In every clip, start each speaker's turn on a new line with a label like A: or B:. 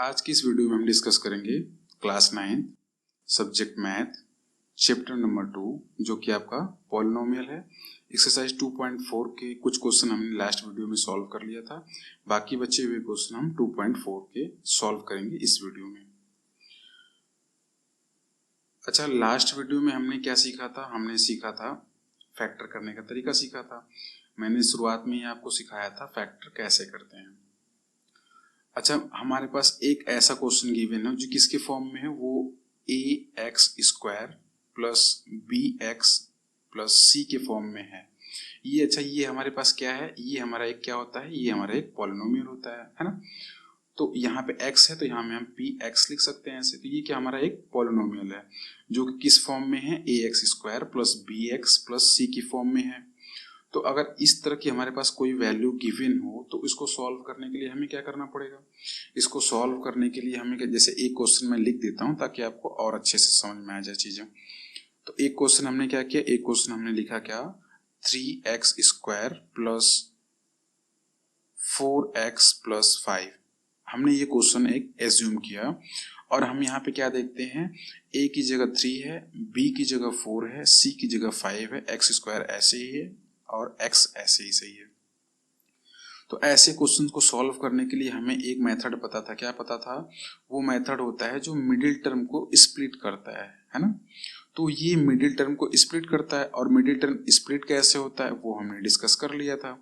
A: आज की इस वीडियो में हम डिस्कस करेंगे class 9 subject math chapter number 2 जो कि आपका पॉलिनोमियल है। एक्सरसाइज 2.4 के कुछ क्वेश्चन हमने लास्ट वीडियो में सॉल्व कर लिया था, बाकी बचे हुए क्वेश्चन हम 2.4 के सॉल्व करेंगे इस वीडियो में। अच्छा, लास्ट वीडियो में हमने क्या सीखा था? हमने सीखा था फैक्टर करने का तरीका सीखा था। मैंने शुरुआत में ही आपको सिखाया था फैक्टर कैसे करते हैं। अच्छा, हमारे पास एक ऐसा क्वेश्चन गिवन है जो किसके फॉर्म में है, वो ax² plus bx plus c के फॉर्म में है। ये अच्छा, ये हमारे पास क्या है? ये हमारा एक क्या होता है? ये हमारा एक पॉलिनोमियल होता है ना। तो यहाँ पे x है तो यहाँ में हम px लिख सकते हैं ऐसे। तो ये क्या हमारा एक पॉलिनोमियल है जो कि किस फॉर्म में है? ax² plus bx plus c की फॉर्म में है। तो अगर इस तरह की हमारे पास कोई वैल्यू गिवन हो तो इसको सॉल्व करने के लिए हमें क्या करना पड़ेगा? इसको सॉल्व करने के लिए हमें जैसे एक क्वेश्चन मैं लिख देता हूं ताकि आपको और अच्छे से समझ में आ जाए चीजें। तो एक क्वेश्चन हमने क्या किया? एक क्वेश्चन हमने लिखा क्या? 3x² plus 4x plus 5। हमने ये क्वेश्चन एक एज्यूम किया और हम यहाँ पे क्या देखते हैं? a की जगह 3 है, b की जगह 4 है, c की जगह 5 है, x² ऐसे ही है और x ऐसे ही सही है। तो ऐसे क्वेश्चन को सॉल्व करने के लिए हमें एक मेथड पता था। क्या पता था? वो मेथड होता है जो मिडिल टर्म को स्प्लिट करता है ना। तो ये मिडिल टर्म को स्प्लिट करता है और मिडिल टर्म स्प्लिट कैसे होता है वो हमने डिस्कस कर लिया था।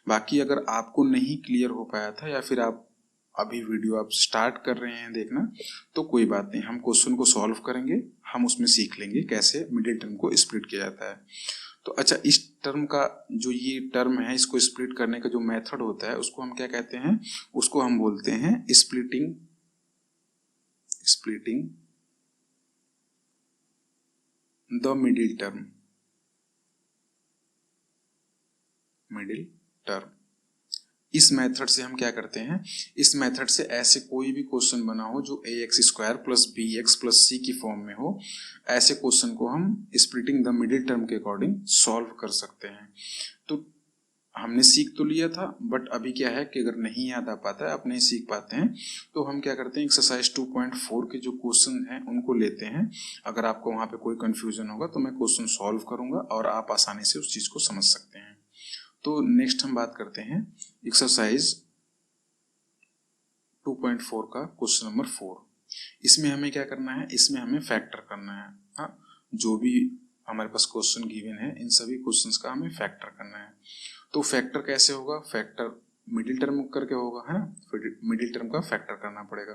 A: बाकी अगर आपको नहीं क्लियर हो पाया था या फिर आप अभी वीडियो आप स्टार्ट कर रहे हैं देखना, तो कोई बात नहीं, हम क्वेश्चन को सॉल्व करेंगे, हम उसमें सीख लेंगे कैसे मिडिल टर्म को स्प्लिट किया जाता है। तो अच्छा, इस टर्म का जो ये टर्म है इसको स्प्लिट करने का जो मेथड होता है उसको हम क्या कहते हैं? उसको हम बोलते हैं स्प्लिटिंग द मिडिल टर्म। इस मेथड से हम क्या करते हैं? इस मेथड से ऐसे कोई भी क्वेश्चन बना हो जो ax² plus bx plus c की फॉर्म में हो, ऐसे क्वेश्चन को हम स्प्लिटिंग द मिडिल टर्म के अकॉर्डिंग सॉल्व कर सकते हैं। तो हमने सीख तो लिया था, बट अभी क्या है कि अगर नहीं याद आ पाता है, आप नहीं सीख पाते हैं, तो हम क्या करते हैं? एक्सरसाइज 2.4 के जो क्वेश्चन हैं उनको लेते हैं। अगर आपको वहां पे कोई कंफ्यूजन होगा तो मैं क्वेश्चन सॉल्व करूंगा और आप आसानी से उस चीज को समझ सकते हैं। तो नेक्स्ट हम बात करते हैं एक्सरसाइज 2.4 का क्वेश्चन नंबर 4। इसमें हमें क्या करना है? इसमें हमें फैक्टर करना है। हाँ, जो भी हमारे पास क्वेश्चन गिवन है इन सभी क्वेश्चंस का हमें फैक्टर करना है। तो फैक्टर कैसे होगा? फैक्टर मिडिल टर्म करके होगा, है ना। फिर मिडिल टर्म का फैक्टर करना पड़ेगा।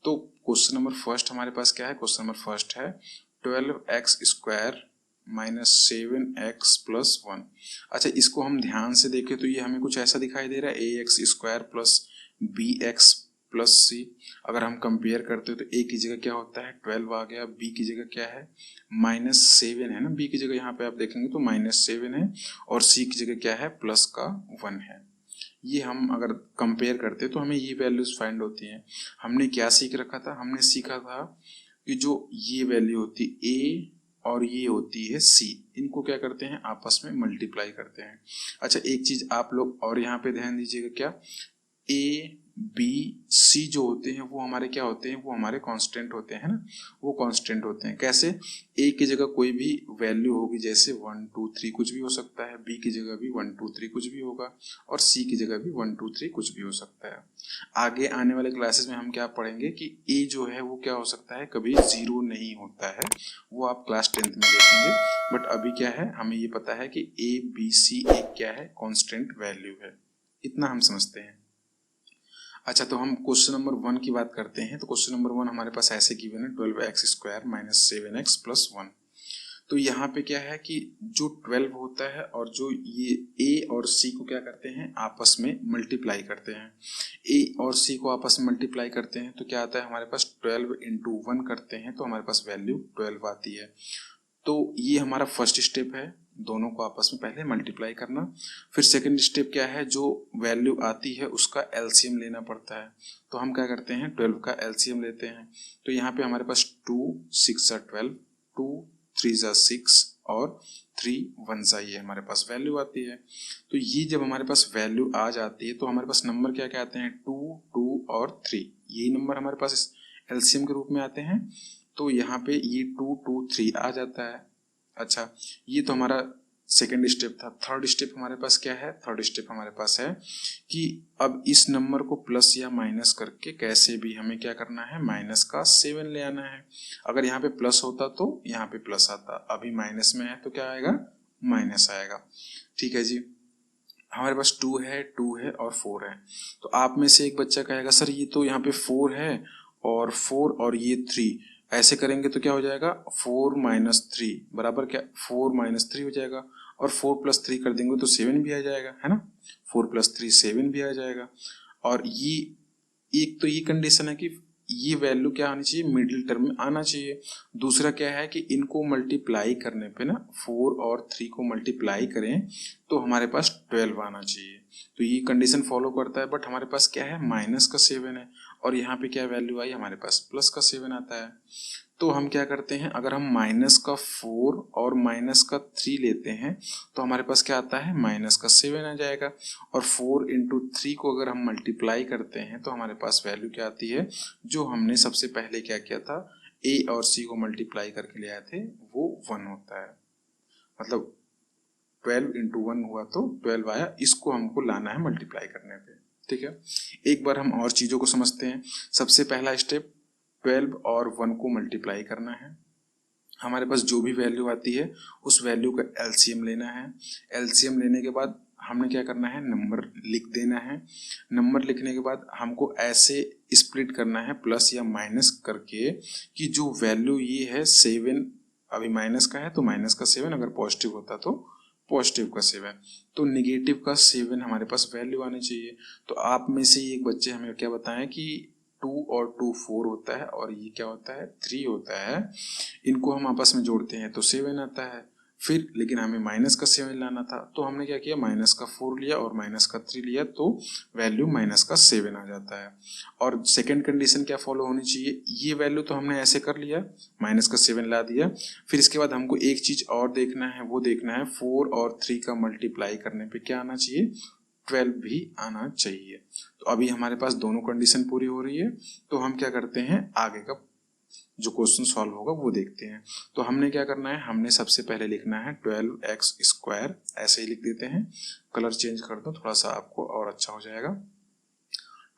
A: तो क्वेश्चन नंबर फर्स्ट हमारे पास क्या है? क्वेश्चन नंबर फर्स्ट है 12x² माइनस 7x प्लस 1। अच्छा, इसको हम ध्यान से देखें तो ये हमें कुछ ऐसा दिखाई दे रहा है, ax² plus bx plus c। अगर हम कंपेयर करते हो तो a की जगह क्या होता है? 12 आ गया, b की जगह क्या है? -7 है ना। b की जगह यहाँ पे आप देखेंगे तो -7 है और c की जगह क्या है? प्लस का 1 है। ये हम अगर कंपेयर करते तो हमें ये वैल्यूज फाइंड होती हैं। हमने क्या सीख रखा था? हमने सीखा था कि जो ये वैल्यू होती a और ये होती है c, इनको क्या करते हैं? आपस में मल्टीप्लाई करते हैं। अच्छा, एक चीज आप लोग और यहाँ पे ध्यान दीजिएगा, क्या a b c जो होते हैं वो हमारे क्या होते हैं? वो हमारे कांस्टेंट होते हैं ना। वो कांस्टेंट होते हैं। कैसे? a की जगह कोई भी वैल्यू होगी, जैसे 1 2 3 कुछ भी हो सकता है, b की जगह भी 1 2 3 कुछ भी होगा और c की जगह भी 1 2 3 कुछ भी हो सकता है। आगे आने वाले क्लासेस में हम क्या पढ़ेंगे कि a जो है वो क्या हो सकता है? कभी 0 नहीं होता है, वो आप क्लास 10th में देखेंगे। बट अभी क्या है, हमें ये पता है कि a b c एक क्या है? कांस्टेंट वैल्यू है। इतना हम समझते हैं। अच्छा, तो हम क्वेश्चन नंबर 1 की बात करते हैं। तो क्वेश्चन नंबर 1 हमारे पास ऐसे गिवन है 12x² माइनस 7x प्लस 1। तो यहाँ पे क्या है कि जो 12 होता है और जो ये a और c को क्या करते हैं? आपस में मल्टीप्लाई करते हैं। a और c को आपस में मल्टीप्लाई करते हैं तो क्या आता है हमारे पास? 12 इंटू 1 करते हैं तो हमारे पास वैल्यू 12 आती है। तो ये हमारा फर्स्ट स्टेप है, दोनों को आपस में पहले मल्टीप्लाई करना। फिर सेकंड स्टेप क्या है? जो वैल्यू आती है उसका एलसीएम लेना पड़ता है। तो हम क्या करते हैं? 12 का एलसीएम लेते हैं। तो यहाँ पे हमारे पास 2 6 12, 2 3 6 और 3 1 ये हमारे पास वैल्यू आती है। तो ये जब हमारे पास वैल्यू आ जाती है तो हमारे पास नंबर क्या क्या आते हैं, 2 2 और 3, यही नंबर हमारे पास एलसीएम के रूप में आते हैं। तो यहाँ पे ये 2 2 3 आ जाता है। अच्छा, ये तो हमारा सेकेंड स्टेप था। थर्ड स्टेप हमारे पास क्या है, थर्ड स्टेप हमारे पास है कि अब इस नंबर को प्लस या माइनस करके कैसे भी हमें क्या करना है, माइनस का 7 ले आना है। अगर यहाँ पे प्लस होता तो यहाँ पे प्लस आता, अभी माइनस में है तो क्या आएगा, माइनस आएगा। ठीक है जी, हमारे पास 2 है और 4 है। तो आप में से एक बच्चा कहेगा सर ये तो यहाँ पे 4 है और 4 और ये 3, ऐसे करेंगे तो क्या हो जाएगा, 4 माइनस 3 बराबर क्या, 4 माइनस 3 हो जाएगा, और 4 प्लस 3 कर देंगे तो 7 भी आ जाएगा, है ना। 4 प्लस 3 7 भी आ जाएगा। और ये एक तो ये कंडीशन है कि ये वैल्यू क्या आनी चाहिए, मिडिल टर्म में आना चाहिए। दूसरा क्या है कि इनको मल्टीप्लाई करने पे ना 4 और 3 को मल्टीप्लाई करें तो हमारे पास 12 आना चाहिए। तो ये कंडीशन फॉलो करता है, बट हमारे पास क्या है, माइनस का 7 है और यहाँ पे क्या वैल्यू आई, हमारे पास प्लस का 7 आता है। तो हम क्या करते हैं, अगर हम माइनस का 4 और माइनस का 3 लेते हैं तो हमारे पास क्या आता है, माइनस का 7 आ जाएगा। और 4 इंटू 3 को अगर हम मल्टीप्लाई करते हैं तो हमारे पास वैल्यू क्या आती है, जो हमने सबसे पहले क्या किया था, ए और सी को मल्टीप्लाई करके ले आए थे, वो 1 होता है। मतलब 12 इंटू 1 हुआ तो 12 आया, इसको हमको लाना है मल्टीप्लाई करने पे। ठीक है, एक बार हम और चीजों को समझते हैं। सबसे पहला स्टेप 12 और 1 को मल्टीप्लाई करना है। हमारे पास जो भी वैल्यू आती है उस वैल्यू का एलसीएम लेना है। एलसीएम लेने के बाद हमने क्या करना है, नंबर लिख देना है। नंबर लिखने के बाद हमको ऐसे स्प्लिट करना है प्लस या माइनस करके कि जो वैल्यू ये है 7, अभी माइनस का है तो माइनस का 7, अगर पॉजिटिव होता तो पॉजिटिव का 7, तो निगेटिव का 7 हमारे पास वैल्यू आनी चाहिए। तो आप में से एक बच्चे हमें क्या बताएं कि 2 और 2 4 होता है और ये क्या होता है, 3 होता है। इनको हम आपस में जोड़ते हैं तो 7 आता है। फिर लेकिन हमें माइनस का 7 लाना था तो हमने क्या किया, माइनस का 4 लिया और माइनस का 3 लिया, तो वैल्यू माइनस का 7 आ जाता है। और सेकंड कंडीशन क्या फॉलो होनी चाहिए, ये वैल्यू तो हमने ऐसे कर लिया, माइनस का 7 ला दिया। फिर इसके बाद हमको एक चीज और देखना है, वो देखना है 4 और 3 का मल्टीप्लाई करने पे क्या आना चाहिए, 12 भी आना चाहिए। तो अभी हमारे पास दोनों कंडीशन पूरी हो रही है। तो हम क्या करते हैं, आगे का जो क्वेश्चन सॉल्व होगा वो देखते हैं। तो हमने क्या करना है, हमने सबसे पहले लिखना है 12x², ऐसे ही लिख देते हैं। कलर चेंज कर दो थोड़ा सा, आपको और अच्छा हो जाएगा।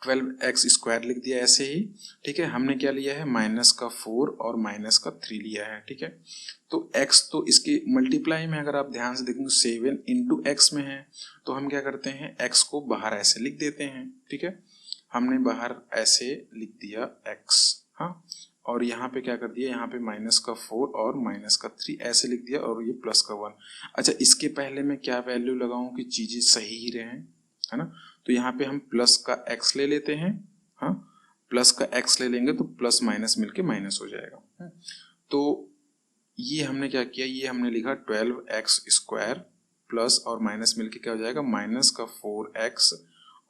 A: 12x² लिख दिया ऐसे ही। ठीक है, हमने क्या लिया है, माइनस का 4 और माइनस का 3 लिया है। ठीक है, तो x तो इसके मल्टीप्लाई में अगर आप ध्यान से देखेंगे 7 इंटू एक्स में है, तो हम क्या करते हैं, x को बाहर ऐसे लिख देते हैं। ठीक है, हमने बाहर ऐसे लिख दिया x, हाँ, और यहाँ पे क्या कर दिया, यहाँ पे माइनस का 4 और माइनस का 3 ऐसे लिख दिया, और ये प्लस का 1। अच्छा, इसके पहले मैं क्या वैल्यू लगाऊं कि चीजें सही ही रहें, है ना। तो यहाँ पे हम प्लस का x ले लेते हैं, हाँ, प्लस का x ले लेंगे तो प्लस माइनस मिलके माइनस हो जाएगा। तो ये हमने क्या किया, ये हमने लिखा 12x² प्लस और माइनस मिलके क्या हो जाएगा, माइनस का 4x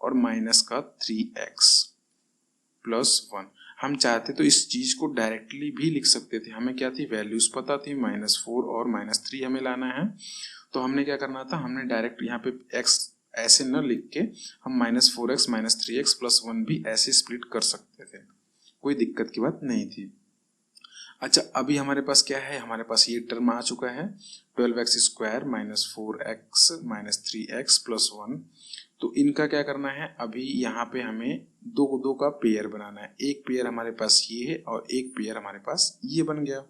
A: और माइनस का 3x प्लस 1। हम चाहते तो इस चीज को डायरेक्टली भी लिख सकते थे, हमें क्या थी, वैल्यूज पता थी, -4 और -3 हमें लाना है। तो हमने क्या करना था, हमने डायरेक्ट यहाँ पे x ऐसे न लिख के हम -4x -3x प्लस 1 भी ऐसे स्प्लिट कर सकते थे, कोई दिक्कत की बात नहीं थी। अच्छा, अभी हमारे पास क्या है, हमारे पास ये टर्म आ चुका है 12x² -4x -3x प्लस 1। तो इनका क्या करना है, अभी यहाँ पे हमें दो दो का पेयर बनाना है। एक पेयर हमारे पास ये है और एक पेयर हमारे पास ये बन गया।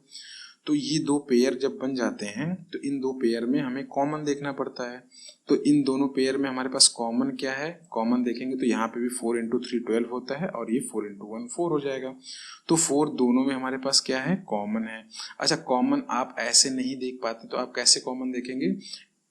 A: तो ये दो पेयर जब बन जाते हैं तो इन दो पेयर में हमें कॉमन देखना पड़ता है। तो इन दोनों पेयर में हमारे पास कॉमन क्या है, कॉमन देखेंगे तो यहाँ पे भी 4 इंटू 3 12 होता है और ये 4 इंटू 1 4 हो जाएगा। तो 4 दोनों में हमारे पास क्या है, कॉमन है। अच्छा, कॉमन आप ऐसे नहीं देख पाते तो आप कैसे कॉमन देखेंगे,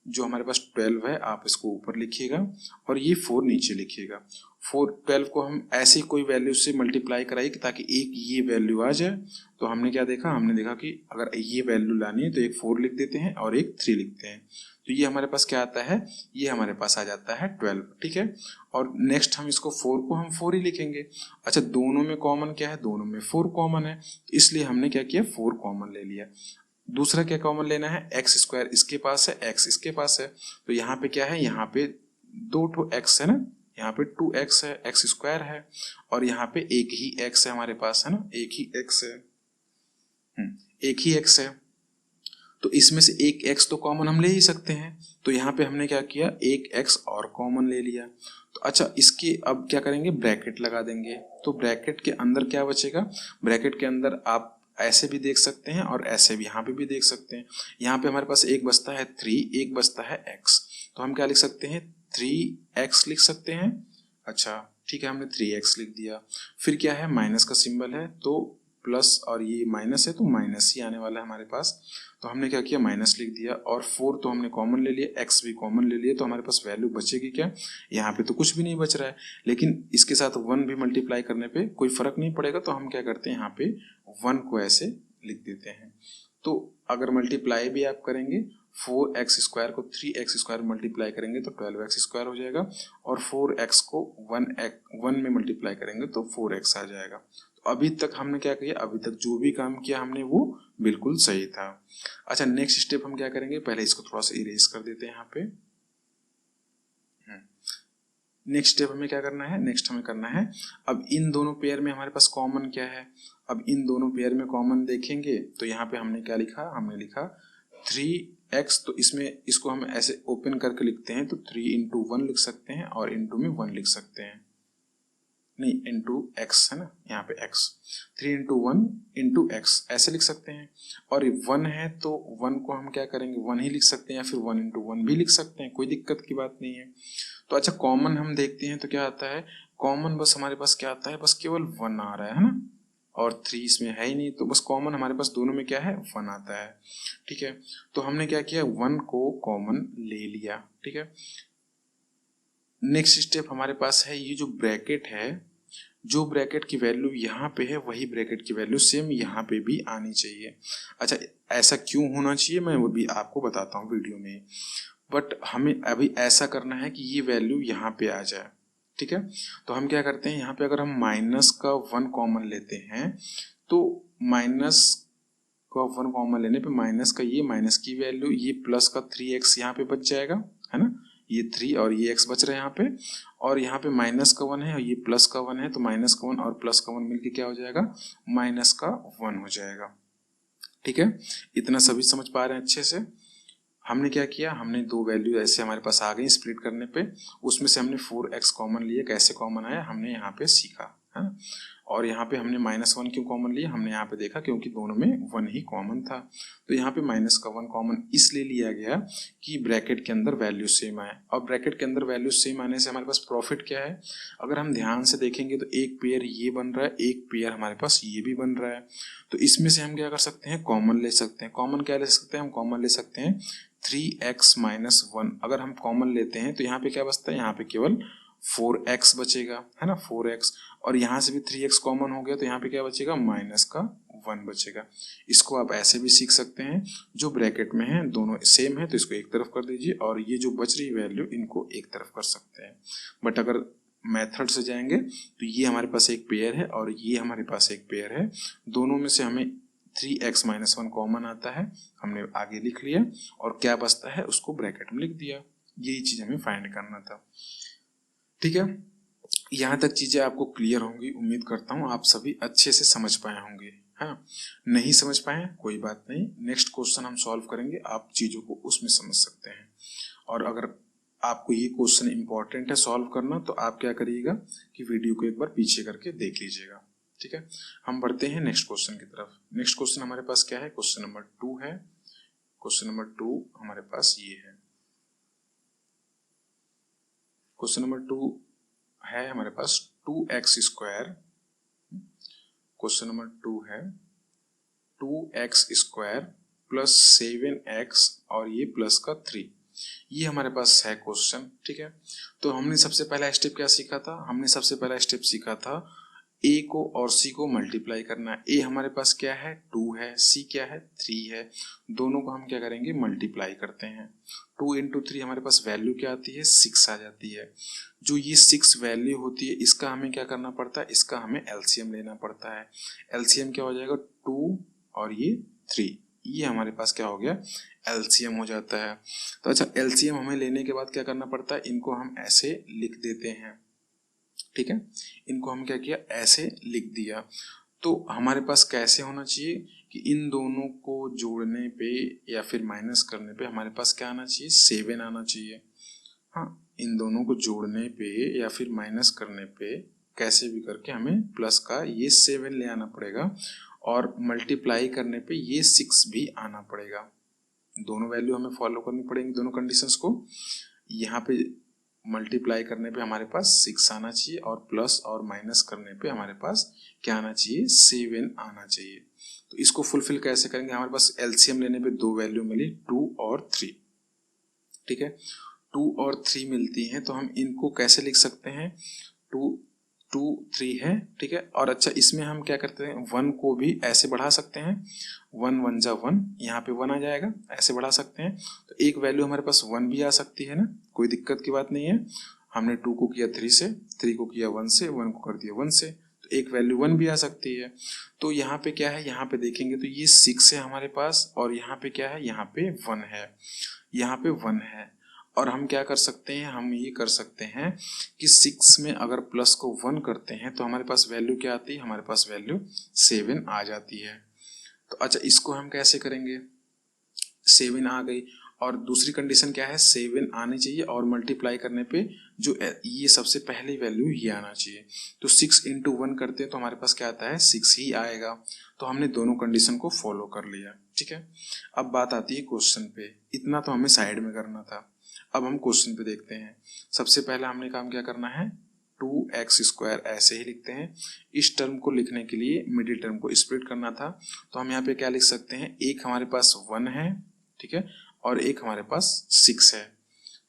A: जो हमारे पास 12 है आप इसको ऊपर लिखिएगा और ये 4 नीचे लिखिएगा। 12 को हम ऐसी कोई वैल्यू से मल्टीप्लाई कराइए ताकि एक ये वैल्यू आ जाए। तो हमने क्या देखा, हमने देखा कि अगर ये वैल्यू लानी है तो एक 4 लिख देते हैं और एक 3 लिखते हैं। तो ये हमारे पास क्या आता है, ये हमारे पास आ जाता है 12। ठीक है, और नेक्स्ट हम इसको 4 को हम 4 ही लिखेंगे। अच्छा, दोनों में कॉमन क्या है, दोनों में 4 कॉमन है, इसलिए हमने क्या किया, 4 कॉमन ले लिया। दूसरा क्या कॉमन लेना है, एक्स स्क्वायर इसके पास है, एक्स इसके पास है, तो यहाँ पे क्या है, यहाँ पे दो ठो एक्स है ना, यहाँ पे 2x है, एक्स स्क्वायर है, और यहाँ पे एक ही x है हमारे पास, है ना, एक ही x है, एक ही x है, तो इसमें से एक x तो कॉमन हम ले ही सकते हैं, तो यहाँ पे हमने क्या किया, एक x और कॉमन ले लिया। तो अच्छा, इसके अब क्या करेंगे, ब्रैकेट लगा देंगे, तो ब्रैकेट के अंदर क्या बचेगा, ब्रैकेट के अंदर आप ऐसे भी देख सकते हैं और ऐसे भी यहाँ पे भी देख सकते हैं। यहाँ पे हमारे पास एक बचता है 3, एक बचता है x, तो हम क्या लिख सकते हैं, 3x लिख सकते हैं। अच्छा ठीक है, हमने 3x लिख दिया, फिर क्या है, माइनस का सिंबल है तो प्लस, और ये माइनस है तो माइनस ही आने वाला है हमारे पास, तो हमने क्या किया, माइनस लिख दिया, और 4 तो हमने कॉमन ले लिया, x भी कॉमन ले लिया, तो हमारे पास वैल्यू बचेगी क्या, यहाँ पे तो कुछ भी नहीं बच रहा है, लेकिन इसके साथ 1 भी मल्टीप्लाई करने पे कोई फर्क नहीं पड़ेगा, तो हम क्या करते हैं, यहाँ पे 1 को ऐसे लिख देते हैं। तो अगर मल्टीप्लाई भी आप करेंगे, 4x स्क्वायर को 3x स्क्वायर मल्टीप्लाई करेंगे तो 12x स्क्वायर हो जाएगा, और 4x को 1 में मल्टीप्लाई करेंगे तो 4x आ जाएगा। तो अभी तक हमने क्या किया, अभी तक जो भी काम किया हमने वो बिल्कुल सही था। अच्छा, नेक्स्ट स्टेप हम क्या करेंगे, पहले इसको थोड़ा सा इरेज कर देते हैं यहाँ पे। नेक्स्ट स्टेप हमें क्या करना है, नेक्स्ट हमें करना है, अब इन दोनों पेयर में हमारे पास कॉमन क्या है, अब इन दोनों पेयर में कॉमन देखेंगे तो यहाँ पे हमने क्या लिखा, हमने लिखा 3x, तो इसमें इसको हम ऐसे ओपन करके लिखते हैं, तो 3 इंटू 1 लिख सकते हैं और इंटू में 1 लिख सकते हैं, नहीं इंटू x है ना, यहाँ पे x, 3 इंटू 1 इंटू एक्स ऐसे लिख सकते हैं, और 1 है तो 1 को हम क्या करेंगे, 1 ही लिख सकते हैं, या फिर 1 इंटू 1 भी लिख सकते हैं, कोई दिक्कत की बात नहीं है। तो अच्छा, कॉमन हम देखते हैं तो क्या आता है, कॉमन बस हमारे पास क्या आता है, बस केवल 1 आ रहा है ना, और 3 इसमें है ही नहीं, तो बस कॉमन हमारे पास दोनों में क्या है, 1 आता है। ठीक है, तो हमने क्या किया, 1 को कॉमन ले लिया। ठीक है, नेक्स्ट स्टेप हमारे पास है, ये जो ब्रैकेट है, जो ब्रैकेट की वैल्यू यहाँ पे है वही ब्रैकेट की वैल्यू सेम यहाँ पे भी आनी चाहिए। अच्छा, ऐसा क्यों होना चाहिए मैं वो भी आपको बताता हूँ वीडियो में, बट हमें अभी ऐसा करना है कि ये वैल्यू यहाँ पे आ जाए। ठीक है, तो हम क्या करते हैं, यहाँ पे अगर हम माइनस का 1 कॉमन लेते हैं तो माइनस का 1 कॉमन लेने पे माइनस का ये माइनस की वैल्यू, ये प्लस का 3x यहाँ पे बच जाएगा, है ना, ये 3 और ये x बच रहा है यहाँ पे, और यहाँ पे माइनस का 1 है और ये प्लस का 1 है, तो माइनस का 1 और प्लस का 1 मिलके क्या हो जाएगा, माइनस का 1 हो जाएगा। ठीक है, इतना सभी समझ पा रहे हैं अच्छे से। हमने क्या किया, हमने दो वैल्यू ऐसे हमारे पास आ गई स्प्लिट करने पे, उसमें से हमने 4x कॉमन लिया, कैसे कॉमन आया हमने यहाँ पे सीखा है ना, और यहाँ पे हमने -1 क्यों कॉमन लिया, हमने यहाँ पे देखा क्योंकि दोनों में 1 ही कॉमन था, तो यहाँ पे माइनस का 1 कॉमन इसलिए लिया गया कि ब्रैकेट के अंदर वैल्यू सेम आए, और ब्रैकेट के अंदर वैल्यू सेम आने से हमारे पास प्रॉफिट क्या है, अगर हम ध्यान से देखेंगे तो एक पेयर ये बन रहा है, एक पेयर हमारे पास ये भी बन रहा है, तो इसमें से हम क्या कर सकते हैं, कॉमन ले सकते हैं। कॉमन क्या ले सकते हैं, हम कॉमन ले सकते हैं 3x माइनस 1, अगर हम कॉमन लेते हैं तो यहाँ पे क्या बचता है, यहाँ पे केवल 4x बचेगा, है ना, 4x, और यहाँ से भी 3x कॉमन हो गया तो यहाँ पे क्या बचेगा, माइनस का 1 बचेगा। इसको आप ऐसे भी सीख सकते हैं, जो ब्रैकेट में है दोनों सेम है तो इसको एक तरफ कर दीजिए, और ये जो बच रही वैल्यू इनको एक तरफ कर सकते हैं। बट अगर मेथड से जाएंगे तो ये हमारे पास एक पेयर है और ये हमारे पास एक पेयर है, दोनों में से हमें 3x माइनस 1 कॉमन आता है, हमने आगे लिख लिया, और क्या बचता है उसको ब्रैकेट में लिख दिया। यही चीज हमें फाइंड करना था। ठीक है, यहाँ तक चीजें आपको क्लियर होंगी, उम्मीद करता हूँ आप सभी अच्छे से समझ पाए होंगे। हाँ, नहीं समझ पाए कोई बात नहीं, नेक्स्ट क्वेश्चन हम सॉल्व करेंगे, आप चीजों को उसमें समझ सकते हैं। और अगर आपको ये क्वेश्चन इंपॉर्टेंट है सॉल्व करना, तो आप क्या करिएगा कि वीडियो को एक बार पीछे करके देख लीजिएगा। ठीक है, हम बढ़ते हैं नेक्स्ट क्वेश्चन की तरफ। नेक्स्ट क्वेश्चन हमारे पास क्या है, क्वेश्चन नंबर 2 है। क्वेश्चन नंबर 2 हमारे पास ये है, क्वेश्चन नंबर 2 है हमारे पास 2x स्क्वायर, क्वेश्चन नंबर 2 है 2x स्क्वायर प्लस 7x और ये प्लस का 3, ये हमारे पास है क्वेश्चन। ठीक है, तो हमने सबसे पहला स्टेप क्या सीखा था, हमने सबसे पहला स्टेप सीखा था a को और c को मल्टीप्लाई करना है। a हमारे पास क्या है, 2 है, c क्या है, 3 है, दोनों को हम क्या करेंगे, मल्टीप्लाई करते हैं। 2 इंटू 3 हमारे पास वैल्यू क्या आती है, 6 आ जाती है। जो ये 6 वैल्यू होती है इसका हमें क्या करना पड़ता है, इसका हमें एलसीएम लेना पड़ता है। एलसीएम क्या हो जाएगा, 2 और ये 3, ये हमारे पास क्या हो गया, एलसीएम हो जाता है। तो अच्छा, एलसीएम हमें लेने के बाद क्या करना पड़ता है, इनको हम ऐसे लिख देते हैं, ठीक है। इनको हम क्या किया, ऐसे लिख दिया। तो हमारे पास कैसे होना चाहिए कि इन दोनों को जोड़ने पे या फिर माइनस करने पे हमारे पास क्या आना चाहिए, 7 आना चाहिए। हाँ, इन दोनों को जोड़ने पे या फिर माइनस करने पे कैसे भी करके हमें प्लस का ये 7 ले आना पड़ेगा, और मल्टीप्लाई करने पे ये 6 भी आना पड़ेगा। दोनों वैल्यू हमें फॉलो करनी पड़ेंगी, दोनों कंडीशंस को। यहाँ पे मल्टीप्लाई करने पे हमारे पास 6 आना चाहिए, और प्लस और माइनस करने पे हमारे पास क्या आना चाहिए, 7 आना चाहिए। तो इसको फुलफिल कैसे करेंगे, हमारे पास एलसीएम लेने पे दो वैल्यू मिली, 2 और 3, ठीक है। 2 और 3 मिलती हैं, तो हम इनको कैसे लिख सकते हैं, 2 2 3 है, ठीक है। और अच्छा, इसमें हम क्या करते हैं, 1 को भी ऐसे बढ़ा सकते हैं, 1 1 जा 1, यहाँ पे 1 आ जाएगा, ऐसे बढ़ा सकते हैं। तो एक वैल्यू हमारे पास 1 भी आ सकती है ना, कोई दिक्कत की बात नहीं है। हमने 2 को किया 3 से, 3 को किया 1 से, 1 को कर दिया 1 से, तो एक वैल्यू 1 भी आ सकती है। तो यहाँ पे क्या है, यहाँ पे देखेंगे तो ये 6 है हमारे पास, और यहाँ पे क्या है, यहाँ पे 1 है, यहाँ पे 1 है। और हम क्या कर सकते हैं, हम ये कर सकते हैं कि 6 में अगर प्लस को 1 करते हैं तो हमारे पास वैल्यू क्या आती है, हमारे पास वैल्यू 7 आ जाती है। तो अच्छा, इसको हम कैसे करेंगे, 7 आ गई, और दूसरी कंडीशन क्या है, 7 आनी चाहिए, और मल्टीप्लाई करने पे जो ये सबसे पहली वैल्यू ये आना चाहिए। तो 6 इंटू 1 करते हैं तो हमारे पास क्या आता है, 6 ही आएगा। तो हमने दोनों कंडीशन को फॉलो कर लिया, ठीक है। अब बात आती है क्वेश्चन पे, इतना तो हमें साइड में करना था। अब हम क्वेश्चन पे देखते हैं। सबसे पहला हमने काम क्या करना है, 2x² ऐसे ही लिखते हैं। इस टर्म को लिखने के लिए मिडिल टर्म को स्प्लिट करना था, तो हम यहाँ पे क्या लिख सकते हैं, एक हमारे पास 1 है, ठीक है, और एक हमारे पास 6 है,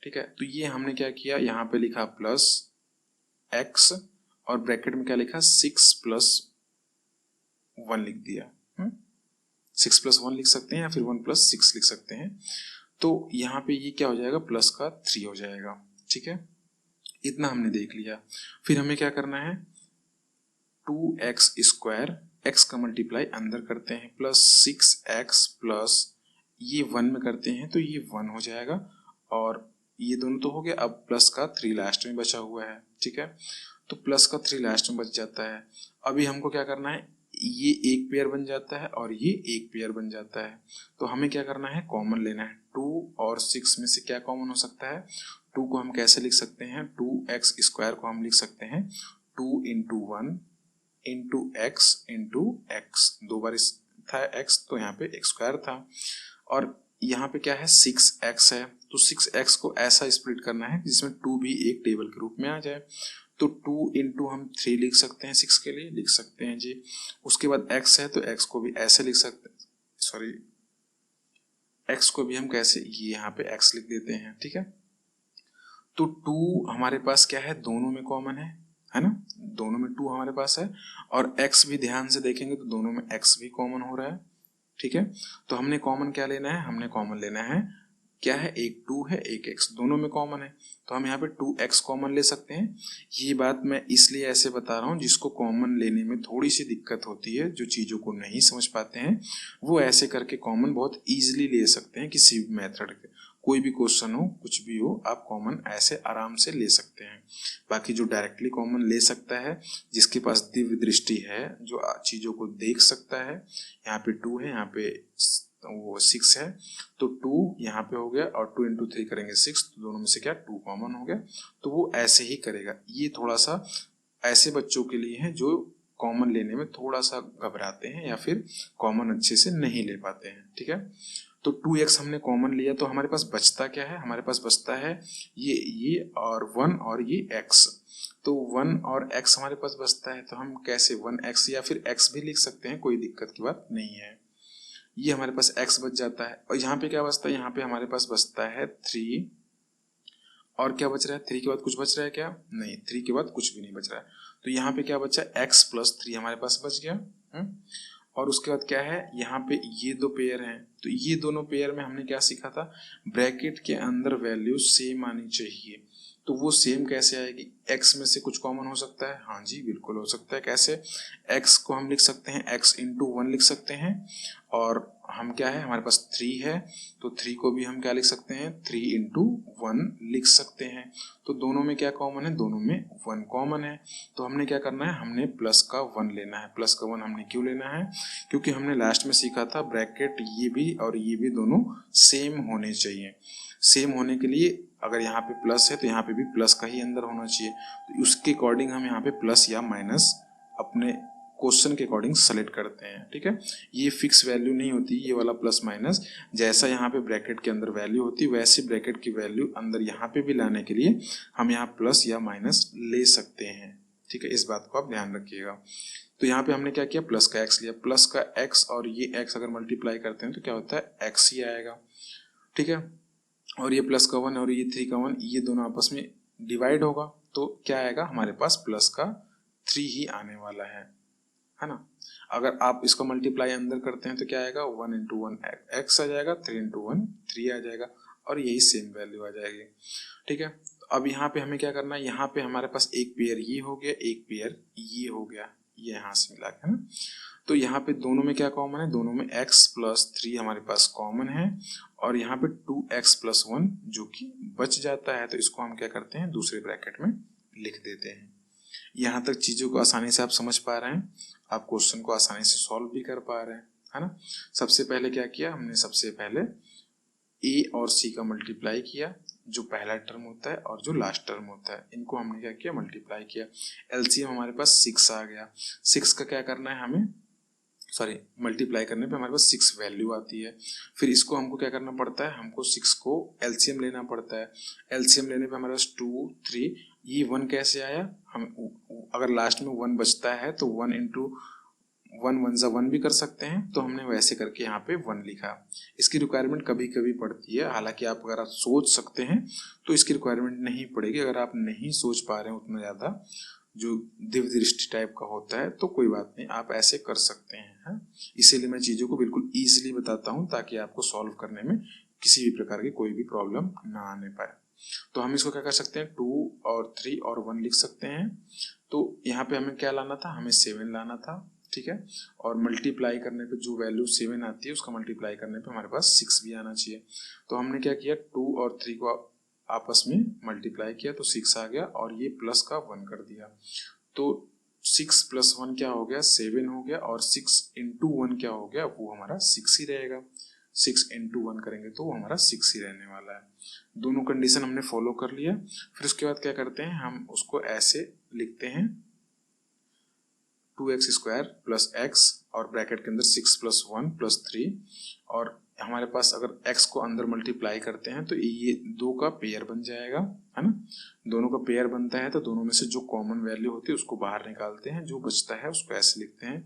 A: ठीक है। तो ये हमने क्या किया, यहाँ पे लिखा प्लस x, और ब्रैकेट में क्या लिखा, 6 प्लस 1 लिख दिया। 6 प्लस 1 लिख सकते हैं, या फिर 1 प्लस 6 लिख सकते हैं। तो यहाँ पे ये क्या हो जाएगा, प्लस का 3 हो जाएगा, ठीक है। इतना हमने देख लिया। फिर हमें क्या करना है, 2x², x का मल्टीप्लाई अंदर करते हैं, प्लस 6x प्लस ये 1 में करते हैं तो ये 1 हो जाएगा, और ये दोनों तो हो गया। अब प्लस का 3 लास्ट में बचा हुआ है, ठीक है। तो प्लस का 3 लास्ट में बच जाता है। अभी हमको क्या करना है, ये एक पेयर बन जाता है और ये एक पेयर बन जाता है। तो हमें क्या करना है, कॉमन लेना है। 2 और 6 में से क्या कॉमन हो सकता है, 2 को हम कैसे लिख सकते हैं, 2x² को हम लिख सकते हैं 2 into 1 into x into x, 2 बार था x, तो यहाँ पे x² था, और यहाँ पे क्या है, 6x है। तो 6x को ऐसा स्प्लिट करना है जिसमें 2 भी एक टेबल के रूप में आ जाए। तो 2 इंटू हम 3 लिख सकते हैं, 6 के लिए लिख सकते हैं जी। उसके बाद x है तो x को भी ऐसे लिख सकते हैं, सॉरी, x को भी हम कैसे, ये यहाँ पे x लिख देते हैं, ठीक है। तो 2 हमारे पास क्या है, दोनों में कॉमन है ना, दोनों में 2 हमारे पास है, और x भी ध्यान से देखेंगे तो दोनों में x भी कॉमन हो रहा है, ठीक है। तो हमने कॉमन क्या लेना है, हमने कॉमन लेना है क्या है, एक 2 है एक x, दोनों में कॉमन है, तो हम यहाँ पे 2x कॉमन ले सकते हैं। ये बात मैं इसलिए ऐसे बता रहा हूँ, जिसको कॉमन लेने में थोड़ी सी दिक्कत होती है, जो चीज़ों को नहीं समझ पाते हैं, वो ऐसे करके कॉमन बहुत ईजिली ले सकते हैं। किसी भी मेथड के कोई भी क्वेश्चन हो, कुछ भी हो, आप कॉमन ऐसे आराम से ले सकते हैं। बाकी जो डायरेक्टली कॉमन ले सकता है, जिसके पास दिव्य दृष्टि है, जो चीज़ों को देख सकता है, यहाँ पे 2 है, यहाँ पे वो 6 है, तो 2 यहाँ पे हो गया, और 2 इंटू 3 करेंगे 6, तो दोनों में से क्या 2 कॉमन हो गया, तो वो ऐसे ही करेगा। ये थोड़ा सा ऐसे बच्चों के लिए है जो कॉमन लेने में थोड़ा सा घबराते हैं, या फिर कॉमन अच्छे से नहीं ले पाते हैं, ठीक है। तो 2x हमने कॉमन लिया, तो हमारे पास बचता क्या है, हमारे पास बचता है ये और 1 और ये x। तो 1 और x हमारे पास बचता है, तो हम कैसे 1x या फिर x भी लिख सकते हैं, कोई दिक्कत की बात नहीं है। ये हमारे पास x बच जाता है, और यहाँ पे क्या बचता है, यहाँ पे हमारे पास बचता है 3, और क्या बच रहा है, 3 के बाद कुछ बच रहा है क्या, नहीं, 3 के बाद कुछ भी नहीं बच रहा है। तो यहाँ पे क्या बचा, x प्लस 3 हमारे पास बच गया। और उसके बाद क्या है, यहाँ पे ये दो पेयर हैं, तो ये दोनों पेयर में हमने क्या सीखा था, ब्रैकेट के अंदर वैल्यू सेम आनी चाहिए। तो वो सेम कैसे आएगी, x में से कुछ कॉमन हो सकता है, हाँ जी बिल्कुल हो सकता है। कैसे, x को हम लिख सकते हैं x इंटू 1 लिख सकते हैं, और हम क्या है, हमारे पास 3 है, तो 3 को भी हम क्या लिख सकते हैं, 3 इंटू 1 लिख सकते हैं। तो दोनों में क्या कॉमन है, दोनों में 1 कॉमन है। तो हमने क्या करना है, हमने प्लस का 1 लेना है। प्लस का 1 हमने क्यों लेना है, क्योंकि हमने लास्ट में सीखा था ब्रैकेट ये भी और ये भी दोनों सेम होने चाहिए। सेम होने के लिए अगर यहाँ पे प्लस है तो यहाँ पे भी प्लस का ही अंदर होना चाहिए। तो उसके अकॉर्डिंग हम यहाँ पे प्लस या माइनस अपने क्वेश्चन के अकॉर्डिंग सेलेक्ट करते हैं। ठीक है, ये फिक्स वैल्यू नहीं होती, ये वाला प्लस माइनस जैसा यहाँ पे ब्रैकेट के अंदर वैल्यू होती है वैसी ब्रैकेट की वैल्यू अंदर यहाँ पे भी लाने के लिए हम यहाँ प्लस या माइनस ले सकते हैं। ठीक है, इस बात को आप ध्यान रखिएगा। तो यहाँ पे हमने क्या किया, प्लस का एक्स लिया। प्लस का एक्स और ये एक्स अगर मल्टीप्लाई करते हैं तो क्या होता है, एक्स ही आएगा। ठीक है, और ये प्लस का 1 और ये 3 का 1 ये दोनों आपस में डिवाइड होगा तो क्या आएगा, हमारे पास प्लस का 3 ही आने वाला है ना। अगर आप इसको मल्टीप्लाई अंदर करते हैं तो क्या आएगा, 1 इंटू 1 एक्स आ जाएगा, 3 इंटू 1 3 आ जाएगा और यही सेम वैल्यू आ जाएगी। ठीक है, तो अब यहाँ पे हमें क्या करना है, यहाँ पे हमारे पास एक पेयर ये हो गया, एक पेयर ये हो गया, ये यहाँ से मिला के, है ना। तो यहाँ पे दोनों में क्या कॉमन है, दोनों में x प्लस 3 हमारे पास कॉमन है और यहाँ पे 2x प्लस 1 जो कि बच जाता है। तो इसको हम क्या करते हैं, दूसरे ब्रैकेट में लिख देते हैं। यहाँ तक चीज़ों को आसानी से आप समझ पा रहे हैं, आप क्वेश्चन को आसानी से सॉल्व भी कर पा रहे हैं, है ना। सबसे पहले क्या किया हमने, सबसे पहले a और c का मल्टीप्लाई किया, जो पहला टर्म होता है और जो लास्ट टर्म होता है इनको हमने क्या किया, मल्टीप्लाई किया। एलसीएम हमारे पास 6 आ गया। 6 का क्या करना है हमें, सॉरी मल्टीप्लाई करने पे हमारे पास 6 वैल्यू आती है। फिर इसको हमको क्या करना पड़ता है, हमको 6 को एलसीएम लेना पड़ता है। एलसीएम लेने पे हमारे पास 2 3, ये 1 कैसे आया, हम अगर लास्ट में 1 बचता है तो 1 इंटू 1 1 जा 1 भी कर सकते हैं, तो हमने वैसे करके यहाँ पे 1 लिखा। इसकी रिक्वायरमेंट कभी कभी पड़ती है, हालांकि आप अगर आप सोच सकते हैं तो इसकी रिक्वायरमेंट नहीं पड़ेगी। अगर आप नहीं सोच पा रहे हैं उतना ज़्यादा, जो दिव्य दृष्टि टाइप का होता है, तो कोई बात नहीं, आप ऐसे कर सकते हैं। इसीलिए मैं चीज़ों को बिल्कुल ईजिली बताता हूँ ताकि आपको सॉल्व करने में किसी भी प्रकार की कोई भी प्रॉब्लम ना आने पाए। तो हम इसको क्या कर सकते हैं, 2 और 3 और 1 लिख सकते हैं। तो यहाँ पे हमें क्या लाना था, हमें 7 लाना था। ठीक है, और मल्टीप्लाई करने पे जो वैल्यू 7 आती है उसका मल्टीप्लाई करने पे हमारे पास 6 भी आना चाहिए। तो हमने क्या किया, 2 और 3 को आपस में मल्टीप्लाई किया तो 6 आ गया और ये प्लस का 1 कर दिया। तो 6 प्लस 1 क्या हो गया, 7 हो गया और 6 इंटू 1 क्या हो गया, वो हमारा 6 ही रहेगा। 6 इंटू 1 करेंगे तो वो हमारा 6 ही रहने वाला है। दोनों कंडीशन हमने फॉलो कर लिया। फिर उसके बाद क्या करते हैं, हम उसको ऐसे लिखते हैं 2x स्क्वायर प्लस x और ब्रैकेट के अंदर 6 प्लस 1 प्लस 3, और हमारे पास अगर x को अंदर मल्टीप्लाई करते हैं तो ये 2 का पेयर बन जाएगा, है ना। दोनों का पेयर बनता है तो दोनों में से जो कॉमन वैल्यू होती है उसको बाहर निकालते हैं, जो बचता है उसको ऐसे लिखते हैं।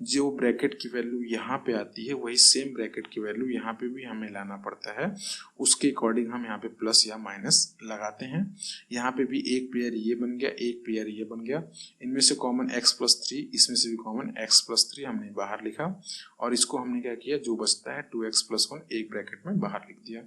A: जो ब्रैकेट की वैल्यू यहाँ पे आती है वही सेम ब्रैकेट की वैल्यू यहाँ पे भी हमें लाना पड़ता है, उसके अकॉर्डिंग हम यहाँ पे प्लस या माइनस लगाते हैं। यहाँ पे भी एक पेयर ये बन गया, एक पेयर ये बन गया। इनमें से कॉमन x प्लस 3, इसमें से भी कॉमन x प्लस 3 हमने बाहर लिखा और इसको हमने क्या किया, जो बचता है 2x प्लस 1 एक ब्रैकेट में बाहर लिख दिया।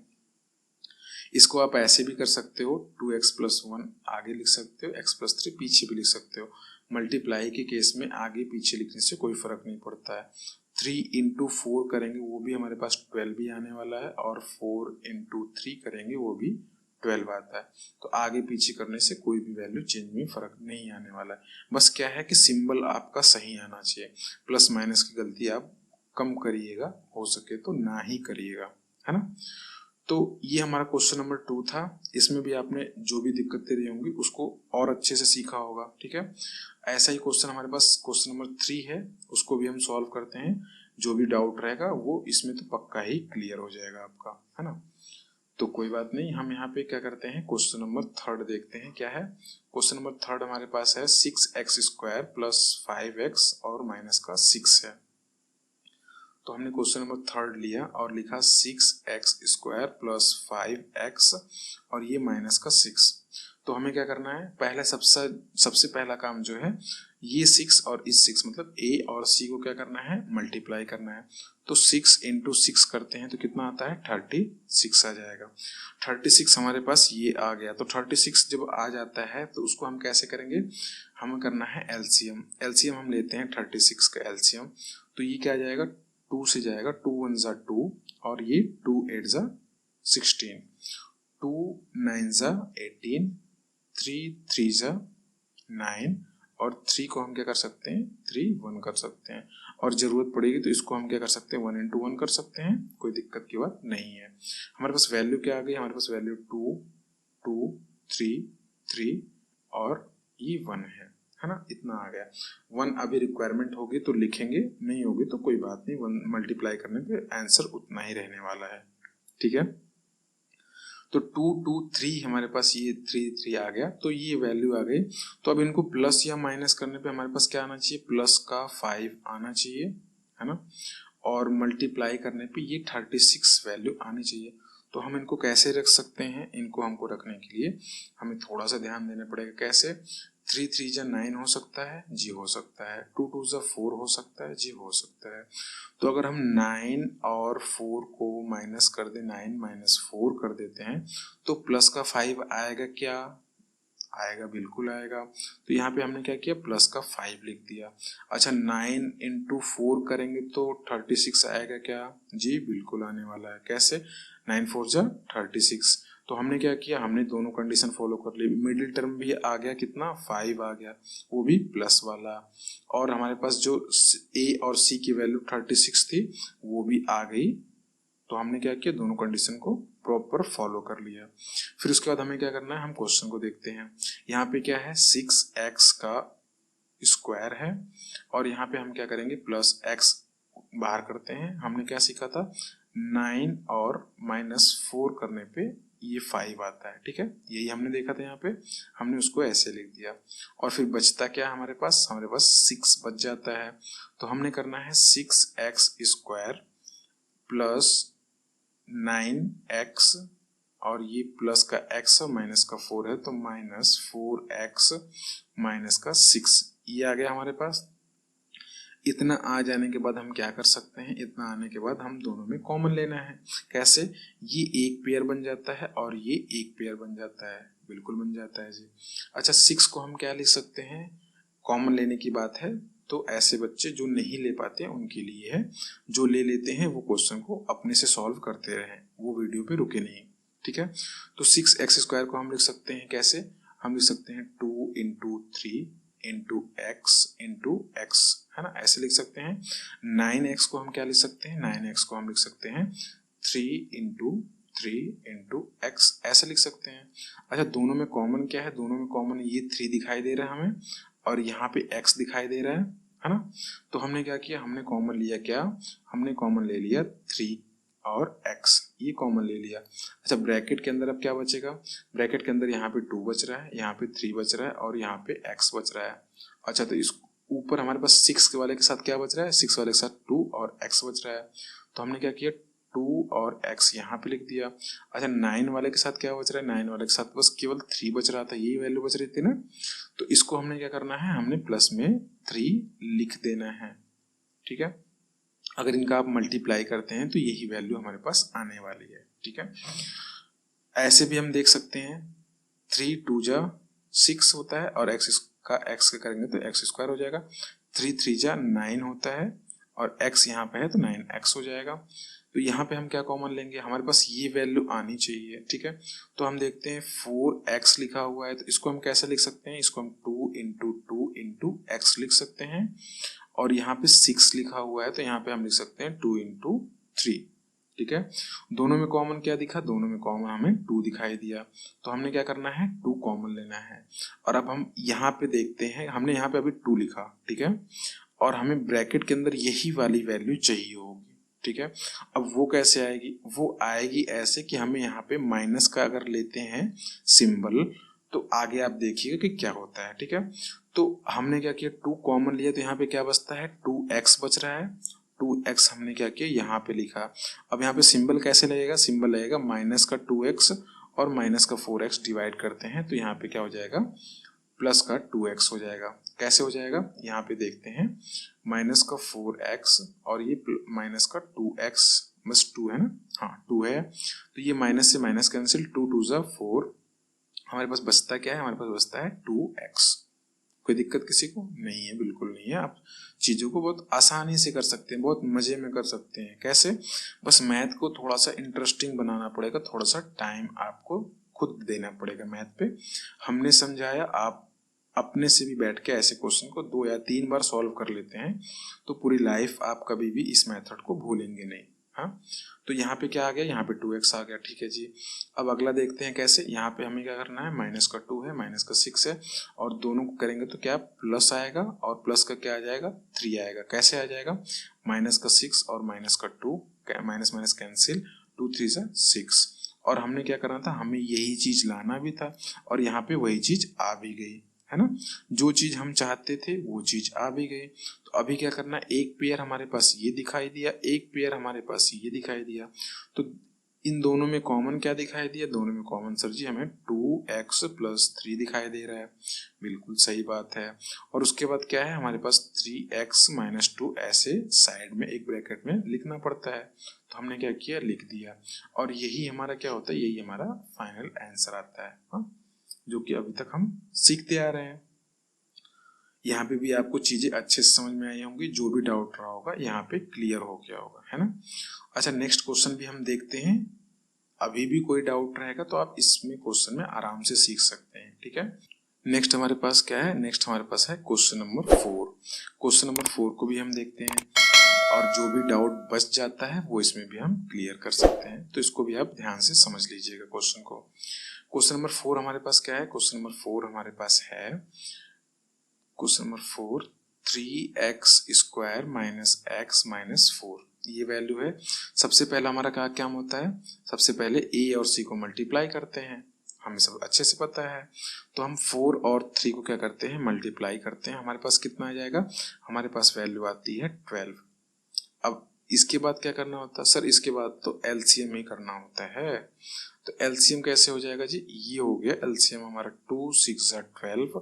A: इसको आप ऐसे भी कर सकते हो, 2x प्लस 1 आगे लिख सकते हो, x प्लस 3 पीछे भी लिख सकते हो। मल्टीप्लाई के केस में आगे पीछे लिखने से कोई फर्क नहीं पड़ता है। 3 इंटू 4 करेंगे वो भी हमारे पास 12 ही आने वाला है और 4 इंटू 3 करेंगे वो भी 12 आता है। तो आगे पीछे करने से कोई भी वैल्यू चेंज में फर्क नहीं आने वाला है। बस क्या है कि सिंबल आपका सही आना चाहिए। प्लस माइनस की गलती आप कम करिएगा, हो सके तो ना ही करिएगा, है ना। तो ये हमारा क्वेश्चन नंबर 2 था। इसमें भी आपने जो भी दिक्कतें रही होंगी उसको और अच्छे से सीखा होगा। ठीक है, ऐसा ही क्वेश्चन हमारे पास क्वेश्चन नंबर 3 है, उसको भी हम सॉल्व करते हैं। जो भी डाउट रहेगा वो इसमें तो पक्का ही क्लियर हो जाएगा आपका, है ना। तो कोई बात नहीं, हम यहाँ पे क्या करते हैं, क्वेश्चन नंबर 3 देखते हैं क्या है। क्वेश्चन नंबर 3 हमारे पास है 6x स्क्वायर प्लस 5x और माइनस का 6 है। तो हमने क्वेश्चन नंबर 3 लिया और लिखा 6x स्क्वायर प्लस 5x और ये माइनस का 6। तो हमें क्या करना है, पहले सबसे पहला काम जो है, ये 6 और इस 6 मतलब a और c को क्या करना है, मल्टीप्लाई करना है। तो 6 इंटू 6 करते हैं तो कितना आता है, 36 आ जाएगा। 36 हमारे पास ये आ गया। तो 36 जब आ जाता है तो उसको हम कैसे करेंगे, हमें करना है एलसीएम। एलसीएम हम लेते हैं 36 का एलसीएम, तो ये क्या आ जाएगा 2 से जाएगा, 2 1 जा 2 और ये 2 8 जा 16, 2 9 जा 18, 3 3 जा 9 और 3 को हम क्या कर सकते हैं, 3 1 कर सकते हैं, और जरूरत पड़ेगी तो इसको हम क्या कर सकते हैं, 1 into 1 कर सकते हैं, कोई दिक्कत की बात नहीं है। हमारे पास वैल्यू क्या आ गई, हमारे पास वैल्यू 2 2 3 3 और ये 1 है ना, इतना आ गया। 1 अभी रिक्वायरमेंट होगी तो लिखेंगे, नहीं होगी तो कोई बात नहीं, 1 मल्टीप्लाई करने पे आंसर उतना ही रहने वाला है, ठीक है। तो 2 2 3 हमारे पास ये 3 3 आ गया, तो ये वैल्यू आ गई। तो अब इनको प्लस या माइनस करने पे हमारे पास क्या आना चाहिए, प्लस का 5 आना चाहिए, है ना, और मल्टीप्लाई करने पे ये 36 वैल्यू आनी चाहिए। तो हम इनको कैसे रख सकते हैं, इनको हमको रखने के लिए हमें थोड़ा सा ध्यान देना पड़ेगा। कैसे, 3 3 जा 9 हो सकता है जी, हो सकता है। 2 2 जा 4 हो सकता है जी, हो सकता है। तो अगर हम 9 और 4 को माइनस कर दे, 9 माइनस 4 कर देते हैं तो प्लस का 5 आएगा क्या, आएगा, बिल्कुल आएगा। तो यहाँ पे हमने क्या किया, प्लस का 5 लिख दिया। अच्छा, 9 into 4 करेंगे तो 36 आएगा क्या जी, बिल्कुल आने वाला है। कैसे, 9 4 जा 36। तो हमने क्या किया, हमने दोनों कंडीशन फॉलो कर ली। मिडिल टर्म भी आ गया, कितना, 5 आ गया, वो भी प्लस वाला, और हमारे पास जो ए और सी की वैल्यू 36 थी वो भी आ गई। तो हमने क्या किया, दोनों कंडीशन को प्रॉपर फॉलो कर लिया। फिर उसके बाद हमें क्या करना है, हम क्वेश्चन को देखते हैं। यहाँ पे क्या है, 6x का स्क्वायर है, और यहाँ पे हम क्या करेंगे, प्लस x बाहर करते हैं। हमने क्या सीखा था, 9 और -4 करने पे ये 5 आता है, ठीक है, यही हमने देखा था। यहाँ पे हमने उसको ऐसे लिख दिया, और फिर बचता क्या हमारे पास, हमारे पास 6 बच जाता है। तो हमने करना है 6x स्क्वायर प्लस 9x, और ये प्लस का x और माइनस का 4 है, तो -4x माइनस का 6, ये आ गया हमारे पास। इतना आ जाने के बाद हम क्या कर सकते हैं, इतना आने के बाद हम दोनों में कॉमन लेना है। कैसे, ये एक पेयर बन जाता है और ये एक पेयर बन जाता है, बिल्कुल बन जाता है जी। अच्छा, 6 को हम क्या लिख सकते हैं, कॉमन लेने की बात है तो ऐसे बच्चे जो नहीं ले पाते हैं उनके लिए है, जो ले लेते हैं वो क्वेश्चन को अपने से सॉल्व करते रहें, वो वीडियो पे रुके नहीं, ठीक है। तो 6x स्क्वायर को हम लिख सकते हैं कैसे, हम लिख सकते हैं 2 into 3 into x, है ना, ऐसे लिख सकते हैं। 9x को हम क्या लिख सकते हैं, 9x को हम लिख सकते हैं 3 into 3 into x, ऐसे लिख सकते हैं। अच्छा, दोनों में कॉमन क्या है, दोनों में कॉमन ये 3 दिखाई दे रहा है हमें, और यहाँ पे x दिखाई दे रहा है ना। तो हमने क्या किया, हमने कॉमन लिया क्या, हमने कॉमन ले लिया 3 और x, ये कॉमन ले लिया। अच्छा, ब्रैकेट के अंदर अब क्या बचेगा, ब्रैकेट के अंदर यहाँ पे 2 बच रहा है, यहाँ पे 3 बच रहा है, और यहाँ पे x बच रहा है। अच्छा, तो इस ऊपर हमारे पास 6 वाले के साथ क्या बच रहा है, 6 वाले के साथ 2 और x बच रहा है। तो हमने क्या किया, 2 और x यहाँ पे लिख दिया। अच्छा, 9 वाले के साथ क्या बच रहा है, 9 वाले के साथ बस केवल 3 बच रहा था, यही वैल्यू बच रही थी ना। तो इसको हमने क्या करना है, हमने प्लस में 3 लिख देना है, ठीक है। अगर इनका आप मल्टीप्लाई करते हैं तो यही वैल्यू हमारे पास आने वाली है, ठीक है। ऐसे भी हम देख सकते हैं, 3 2 जा 6 होता है, और x का x का करेंगे तो x स्क्वायर हो जाएगा। 3 3 जा 9 होता है, और x यहाँ पे है तो 9x हो जाएगा। तो यहाँ पे हम क्या कॉमन लेंगे, हमारे पास ये वैल्यू आनी चाहिए, ठीक है। तो हम देखते हैं 4x लिखा हुआ है, तो इसको हम कैसे लिख सकते हैं, इसको हम 2 into 2 into x लिख सकते हैं, और यहाँ पे 6 लिखा हुआ है तो यहाँ पे हम लिख सकते हैं 2 into 3, ठीक है। दोनों में कॉमन क्या दिखा, दोनों में कॉमन हमें 2 दिखाई दिया, तो हमने क्या करना है, 2 कॉमन लेना है। और अब हम यहाँ पे देखते हैं, हमने यहाँ पे अभी 2 लिखा, ठीक है, और हमें ब्रैकेट के अंदर यही वाली वैल्यू चाहिए होगी, ठीक है। अब वो कैसे आएगी, वो आएगी ऐसे कि हमें यहाँ पे माइनस का अगर लेते हैं सिंबल तो आगे आप देखिएगा कि क्या होता है, ठीक है। तो हमने क्या किया, 2 कॉमन लिया तो यहाँ पे क्या बचता है, 2x बच रहा है। 2x हमने क्या किया, यहाँ पे लिखा। अब यहाँ पे सिंबल कैसे लगेगा, सिंबल लगेगा माइनस का 2x और माइनस का 4x डिवाइड करते हैं तो यहाँ पे क्या हो जाएगा, प्लस का 2x हो जाएगा। कैसे हो जाएगा, यहाँ पे देखते हैं, माइनस का 4x और ये माइनस का 2x, बस 2 है ना, हाँ 2 है, तो ये माइनस से माइनस कैंसिल, 2 2 जा 4, हमारे पास बचता क्या है, हमारे पास बचता है 2x। कोई दिक्कत किसी को नहीं है? बिल्कुल नहीं है। आप चीज़ों को बहुत आसानी से कर सकते हैं, बहुत मज़े में कर सकते हैं। कैसे? बस मैथ को थोड़ा सा इंटरेस्टिंग बनाना पड़ेगा, थोड़ा सा टाइम आपको खुद देना पड़ेगा मैथ पे। हमने समझाया, आप अपने से भी बैठ के ऐसे क्वेश्चन को 2 या 3 बार सॉल्व कर लेते हैं तो पूरी लाइफ आप कभी भी इस मेथड को भूलेंगे नहीं। हाँ, तो यहाँ पे क्या आ गया? यहाँ पे 2x आ गया। ठीक है जी। अब अगला देखते हैं कैसे। यहाँ पे हमें क्या करना है? माइनस का 2 है, माइनस का 6 है, और दोनों को करेंगे तो क्या प्लस आएगा, और प्लस का क्या आ जाएगा? 3 आएगा। कैसे आ जाएगा? माइनस का 6 और माइनस का 2, माइनस माइनस कैंसिल, 2 3 से 6। और हमने क्या करना था? हमें यही चीज लाना भी था, और यहाँ पे वही चीज आ भी गई, है ना? जो चीज हम चाहते थे वो चीज आ भी गई। तो अभी क्या करना है? एक पेयर हमारे पास ये दिखाई दिया, एक पेयर हमारे पास ये दिखाई दिया, तो इन दोनों में कॉमन क्या दिखाई दिया? दोनों में कॉमन सर जी हमें 2x + 3 दिखाई दे रहा है। बिल्कुल सही बात है। और उसके बाद क्या है? हमारे पास 3x - 2 ऐसे साइड में एक ब्रैकेट में लिखना पड़ता है, तो हमने क्या किया? लिख दिया। और यही हमारा क्या होता है? यही हमारा फाइनल आंसर आता है। हाँ, जो कि अभी तक हम सीखते आ रहे हैं। यहाँ पे भी आपको चीजें अच्छे से समझ में आई होंगी, जो भी डाउट रहा होगा यहाँ पे क्लियर हो गया होगा, है ना? अच्छा, नेक्स्ट क्वेश्चन भी हम देखते हैं। अभी भी कोई डाउट रहेगा तो आप इसमें क्वेश्चन में आराम से सीख सकते हैं। ठीक है, नेक्स्ट हमारे पास क्या है? नेक्स्ट हमारे पास है क्वेश्चन नंबर 4। क्वेश्चन नंबर 4 को भी हम देखते हैं, और जो भी डाउट बच जाता है वो इसमें भी हम क्लियर कर सकते हैं। तो इसको भी आप ध्यान से समझ लीजिएगा क्वेश्चन को। क्वेश्चन नंबर 4 हमारे पास क्या है? क्वेश्चन नंबर 4 हमारे पास है, क्वेश्चन नंबर 4, 3x² - x - 4, ये वैल्यू है। सबसे पहला हमारा क्या होता है? सबसे पहले a और c को मल्टीप्लाई करते हैं, हमें सब अच्छे से पता है। तो हम 4 और 3 को क्या करते हैं? मल्टीप्लाई करते हैं। हमारे पास कितना आ जाएगा? हमारे पास वैल्यू आती है 12। अब इसके बाद क्या करना होता है? सर इसके बाद तो एलसीएम ही करना होता है। तो एलसीएम कैसे हो जाएगा जी? ये हो गया एलसीएम हमारा 2 6 12,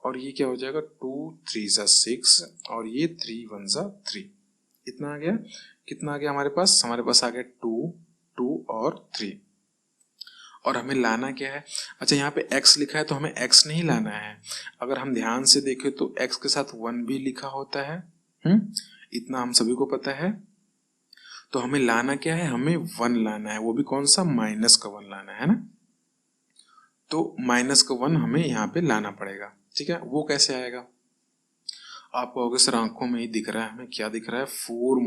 A: और ये क्या हो जाएगा? 2 3 6, और ये 3 1 3। इतना आ गया। कितना आ गया हमारे पास? हमारे पास आ गया 2 2 और 3। और हमें लाना क्या है? अच्छा, यहाँ पे x लिखा है तो हमें x नहीं लाना है। अगर हम ध्यान से देखें तो x के साथ 1 भी लिखा होता है। इतना हम सभी को पता है। तो हमें लाना क्या है? हमें 1 लाना है, वो भी कौन सा? माइनस का 1 लाना है ना। तो माइनस का 1 हमें यहाँ पे लाना पड़ेगा। ठीक है, वो कैसे आएगा? आप कहोगे सर आंखों में ही दिख रहा है। हमें क्या दिख रहा है? 4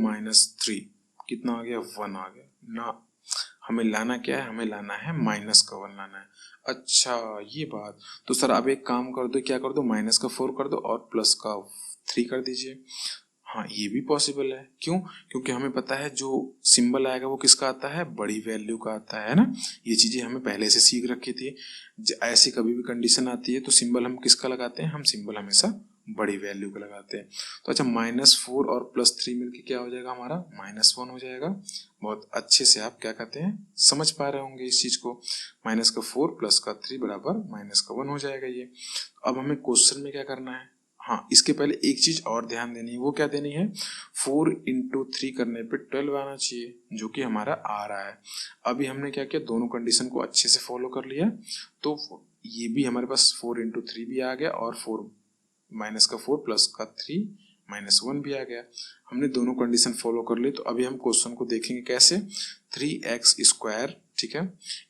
A: - 3, कितना आ गया? 1 आ गया ना। हमें लाना क्या है? हमें लाना है माइनस का 1 लाना है। अच्छा, ये बात। तो सर आप एक काम कर दो, क्या कर दो? माइनस का 4 कर दो और प्लस का 3 कर दीजिए। हाँ, ये भी पॉसिबल है। क्यों? क्योंकि हमें पता है जो सिंबल आएगा वो किसका आता है? बड़ी वैल्यू का आता है ना। ये चीजें हमें पहले से सीख रखी थी। ऐसी कभी भी कंडीशन आती है तो सिंबल हम किसका लगाते हैं? हम सिंबल हमेशा बड़ी वैल्यू का लगाते हैं। तो अच्छा, -4 और +3 मिलके क्या हो जाएगा? हमारा -1 हो जाएगा। बहुत अच्छे से आप क्या कहते हैं? समझ पा रहे होंगे इस चीज को। -4 + 3 बराबर -1 हो जाएगा ये। अब हमें क्वेश्चन में क्या करना है? हाँ, इसके पहले एक चीज और ध्यान देनी है। वो क्या देनी है? 4 × 3 करने पे 12 आना चाहिए, जो कि हमारा आ रहा है। अभी हमने क्या किया? दोनों कंडीशन को अच्छे से फॉलो कर लिया, तो ये भी हमारे पास 4 × 3 भी आ गया, और 4 + 3 -1 भी आ गया। हमने दोनों कंडीशन फॉलो कर ली। तो अभी हम क्वेश्चन को देखेंगे कैसे। 3x², ठीक है,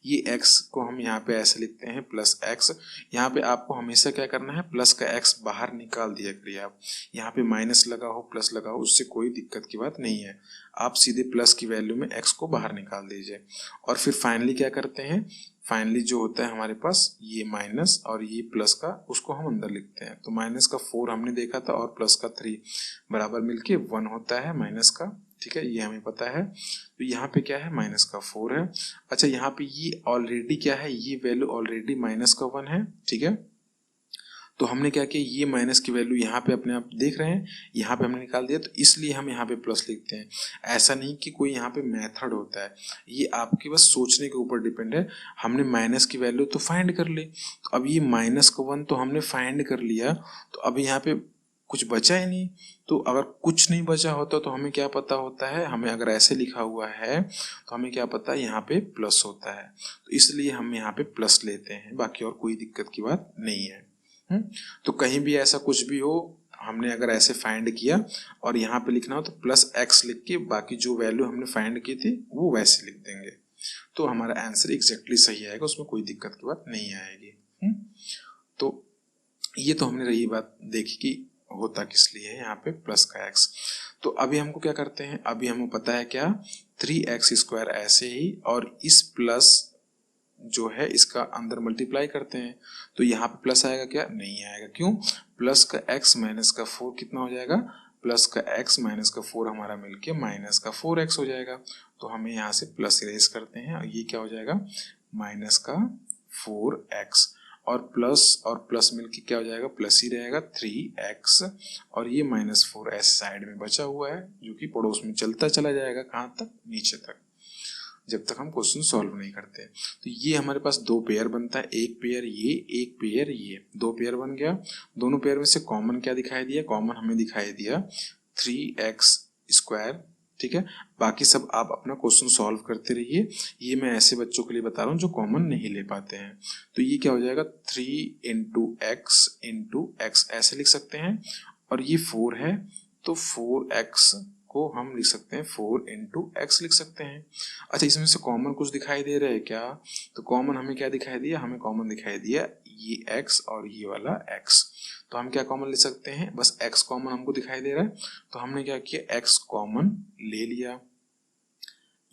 A: ये x को हम यहाँ पे ऐसे लिखते हैं +x। यहाँ पे आपको हमेशा क्या करना है? प्लस का x बाहर निकाल दिया करिए। आप यहाँ पे माइनस लगा हो, प्लस लगा हो, उससे कोई दिक्कत की बात नहीं है। आप सीधे प्लस की वैल्यू में x को बाहर निकाल दीजिए, और फिर फाइनली क्या करते हैं? फाइनली जो होता है हमारे पास ये माइनस और ये प्लस का, उसको हम अंदर लिखते हैं। तो माइनस का 4 हमने देखा था, और प्लस का 3 बराबर मिलके 1 होता है माइनस का। ठीक है, ये हमें पता है। तो यहाँ पे क्या है? -4 है। अच्छा, यहाँ पे ये ऑलरेडी क्या है? ये वैल्यू ऑलरेडी -1 है। ठीक है, तो हमने क्या किया? ये माइनस की वैल्यू यहाँ पे अपने आप देख रहे हैं, यहाँ पे हमने निकाल दिया, तो इसलिए हम यहाँ पे प्लस लिखते हैं। ऐसा नहीं कि कोई यहाँ पे मेथड होता है, ये आपके बस सोचने के ऊपर डिपेंड है। हमने माइनस की वैल्यू तो फाइंड कर ली, तो अब ये -1 तो हमने फाइंड कर लिया, तो अब यहाँ पे कुछ बचा ही नहीं। तो अगर कुछ नहीं बचा होता तो हमें क्या पता होता है? हमें अगर ऐसे लिखा हुआ है तो हमें क्या पता है? यहाँ पे प्लस होता है, तो इसलिए हम यहाँ पे प्लस लेते हैं। बाकी और कोई दिक्कत की बात नहीं है। तो कहीं भी ऐसा कुछ भी हो, हमने अगर ऐसे फाइंड किया और यहाँ पे लिखना हो तो प्लस एक्स लिख के बाकी जो वैल्यू हमने फाइंड की थी वो वैसे लिख देंगे, तो हमारा आंसर एग्जैक्टली सही आएगा, उसमें कोई दिक्कत की बात नहीं आएगी। तो ये तो हमने रही बात देखी कि होता किस लिए है यहाँ पे प्लस का एक्स। तो अभी हमको क्या करते हैं, अभी हमको पता है क्या 3x² ऐसे ही, और इस प्लस जो है इसका अंदर मल्टीप्लाई करते हैं, तो यहाँ पे प्लस आएगा क्या, नहीं आएगा। क्यों, प्लस का x माइनस का 4 कितना हो जाएगा, प्लस का x माइनस का 4 हमारा मिलके माइनस का 4x हो जाएगा। तो हमें यहाँ से प्लस इरेज करते हैं और ये क्या हो जाएगा, माइनस का 4x, और प्लस मिलके क्या हो जाएगा, प्लस ही रहेगा 3x, और ये -4 ऐसे साइड में बचा हुआ है जो कि पड़ोस में चलता चला जाएगा, कहाँ तक, नीचे तक, जब तक हम क्वेश्चन सॉल्व नहीं करते। तो ये हमारे पास दो पेयर बनता है, एक पेयर ये, एक पेयर ये, दो पेयर बन गया। दोनों पेयर में से कॉमन क्या दिखाई दिया, कॉमन हमें दिखाई दिया 3x², ठीक है। बाकी सब आप अपना क्वेश्चन सॉल्व करते रहिए, ये मैं ऐसे बच्चों के लिए बता रहा हूँ जो कॉमन नहीं ले पाते हैं। तो ये क्या हो जाएगा, 3 × x ऐसे लिख सकते हैं, और ये 4 है तो 4x को हम लिख सकते हैं 4 × x लिख सकते हैं। अच्छा, इसमें से कॉमन कुछ दिखाई दे रहा है क्या, तो कॉमन हमें क्या दिखाई दिया, हमें कॉमन दिखाई दिया ये x और ये वाला x, तो हम क्या कॉमन ले सकते हैं, बस x कॉमन हमको दिखाई दे रहा है, तो हमने क्या किया, x कॉमन ले लिया,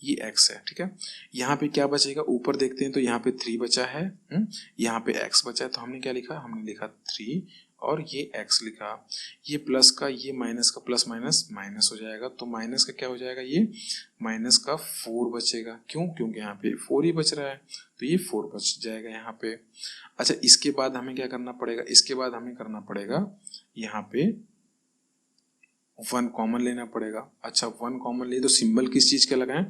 A: ये x है, ठीक है। यहाँ पे क्या बचेगा, ऊपर देखते हैं तो यहाँ पे 3 बचा है, यहाँ पे x बचा है, तो हमने क्या लिखा, हमने लिखा 3 और ये x लिखा, ये प्लस का ये माइनस का प्लस माइनस माइनस हो जाएगा, तो माइनस का क्या हो जाएगा, ये माइनस का 4 बचेगा। क्यों, क्योंकि यहाँ पे 4 ही बच रहा है, तो ये 4 बच जाएगा यहाँ पे। अच्छा, इसके बाद हमें क्या करना पड़ेगा, इसके बाद हमें करना पड़ेगा यहाँ पे 1 कॉमन लेना पड़ेगा। अच्छा, 1 कॉमन ले तो सिंबल किस चीज का लगाएं,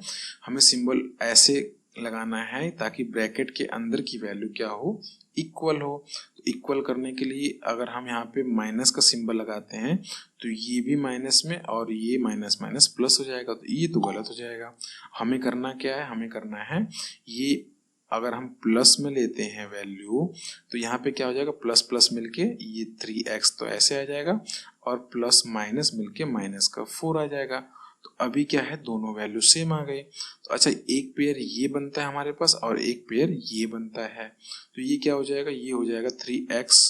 A: हमें सिंबल ऐसे लगाना है ताकि ब्रैकेट के अंदर की वैल्यू क्या हो, इक्वल हो। तो इक्वल करने के लिए अगर हम यहाँ पे माइनस का सिंबल लगाते हैं तो ये भी माइनस में और ये माइनस माइनस प्लस हो जाएगा, तो ये तो गलत हो जाएगा। हमें करना क्या है, हमें करना है ये, अगर हम प्लस में लेते हैं वैल्यू तो यहाँ पे क्या हो जाएगा, प्लस प्लस मिलके ये 3x तो ऐसे आ जाएगा, और प्लस माइनस मिलके माइनस का 4 आ जाएगा। तो अभी क्या है, दोनों वैल्यू सेम आ गई। तो अच्छा, एक पेयर ये बनता है हमारे पास और एक पेयर ये बनता है, तो ये क्या हो जाएगा, ये हो जाएगा 3x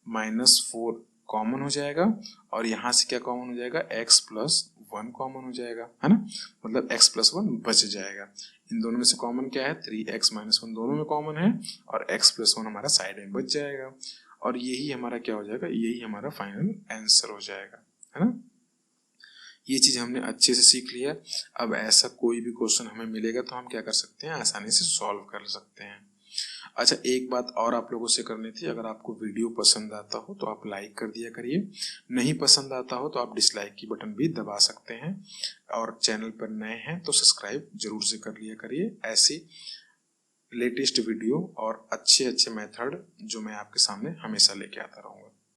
A: - 4 कॉमन हो जाएगा, और यहाँ से क्या कॉमन हो जाएगा, x + 1 कॉमन हो जाएगा, है ना, मतलब x + 1 बच जाएगा। इन दोनों में से कॉमन क्या है, 3x - 1 दोनों में कॉमन है, और x + 1 हमारा साइड में बच जाएगा, और यही हमारा क्या हो जाएगा, यही हमारा फाइनल आंसर हो जाएगा, है ना। ये चीज हमने अच्छे से सीख लिया। अब ऐसा कोई भी क्वेश्चन हमें मिलेगा तो हम क्या कर सकते हैं, आसानी से सॉल्व कर सकते हैं। अच्छा, एक बात और आप लोगों से करनी थी, अगर आपको वीडियो पसंद आता हो तो आप लाइक कर दिया करिए, नहीं पसंद आता हो तो आप डिसलाइक की बटन भी दबा सकते हैं, और चैनल पर नए हैं तो सब्सक्राइब जरूर से कर लिया करिए। ऐसी लेटेस्ट वीडियो और अच्छे अच्छे मेथड जो मैं आपके सामने हमेशा लेके आता रहूँगा।